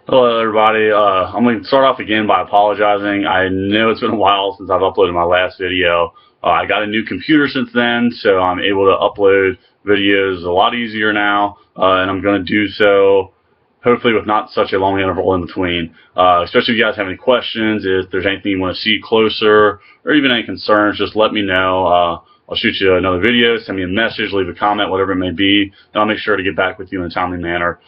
Hello everybody, I'm going to start off again by apologizing. I know it's been a while since I've uploaded my last video. I got a new computer since then, so I'm able to upload videos a lot easier now, and I'm going to do so hopefully with not such a long interval in between. Especially if you guys have any questions, if there's anything you want to see closer, or even any concerns, just let me know. I'll shoot you another video, send me a message, leave a comment, whatever it may be, and I'll make sure to get back with you in a timely manner.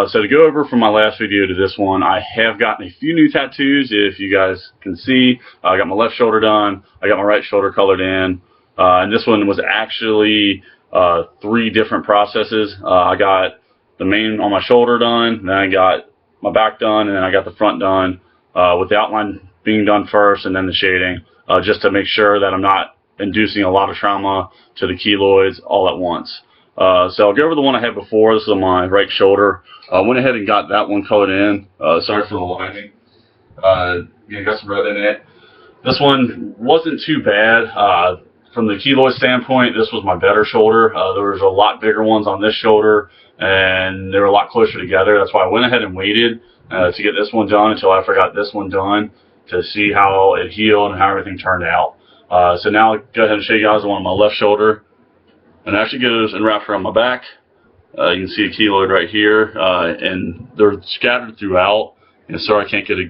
So to go over from my last video to this one, I have gotten a few new tattoos. If you guys can see, I got my left shoulder done, I got my right shoulder colored in, and this one was actually 3 different processes. I got the main on my shoulder done, then I got my back done, and then I got the front done, with the outline being done first and then the shading, just to make sure that I'm not inducing a lot of trauma to the keloids all at once. So I'll go over the one I had before. This is on my right shoulder. I went ahead and got that one colored in. Sorry for the lighting. Yeah, got some red in it. This one wasn't too bad. From the keloid standpoint, this was my better shoulder. There was a lot bigger ones on this shoulder, and they were a lot closer together. That's why I went ahead and waited to get this one done until after I got this one done to see how it healed and how everything turned out. So now I'll go ahead and show you guys the one on my left shoulder. And actually goes and wraps around my back. You can see a keloid right here, and they're scattered throughout. And sorry I can't get a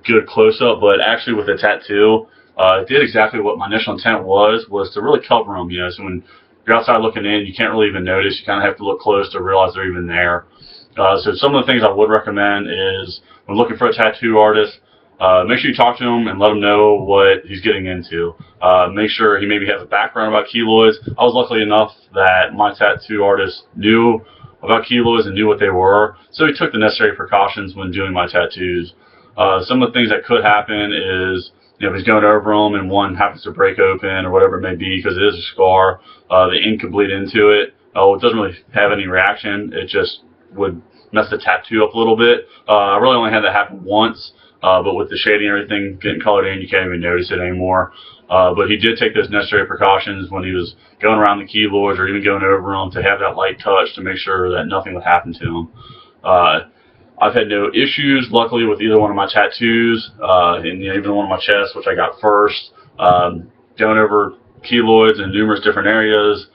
good close-up, but actually with the tattoo, it did exactly what my initial intent was to really cover them. You know, so when you're outside looking in, you can't really even notice. You kind of have to look close to realize they're even there. So some of the things I would recommend is when looking for a tattoo artist, make sure you talk to him and let him know what he's getting into. Make sure he maybe has a background about keloids. I was lucky enough that my tattoo artist knew about keloids and knew what they were, so he took the necessary precautions when doing my tattoos. Some of the things that could happen is, you know, if he's going over them and one happens to break open or whatever it may be, because it is a scar, the ink could bleed into it. It doesn't really have any reaction. It just would mess the tattoo up a little bit. I really only had that happen once. But with the shading and everything getting colored in, you can't even notice it anymore. But he did take those necessary precautions when he was going around the keloids or even going over them to have that light touch to make sure that nothing would happen to him. I've had no issues, luckily, with either one of my tattoos, and even one on my chest, which I got first. Going over keloids in numerous different areas.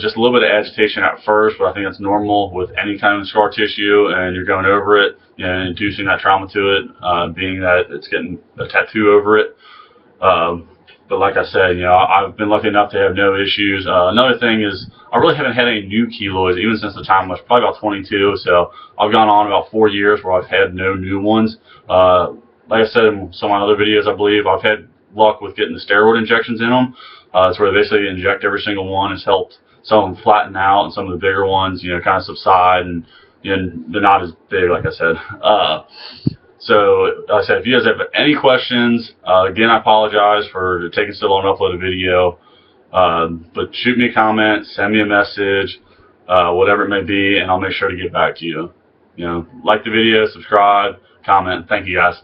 Just a little bit of agitation at first, but I think that's normal with any kind of scar tissue, and you're going over it and inducing that trauma to it, being that it's getting a tattoo over it. But like I said, you know, I've been lucky enough to have no issues. Another thing is I really haven't had any new keloids even since the time I was probably about 22, so I've gone on about 4 years where I've had no new ones. Like I said in some of my other videos, I believe I've had luck with getting the steroid injections in them. It's where they basically inject every single one. It's helped some of them flatten out, and some of the bigger ones, you know, kind of subside, and you know, they're not as big, like I said. So, like I said, if you guys have any questions, again, I apologize for taking so long to upload a video. But shoot me a comment, send me a message, whatever it may be, and I'll make sure to get back to you. You know, like the video, subscribe, comment. Thank you, guys.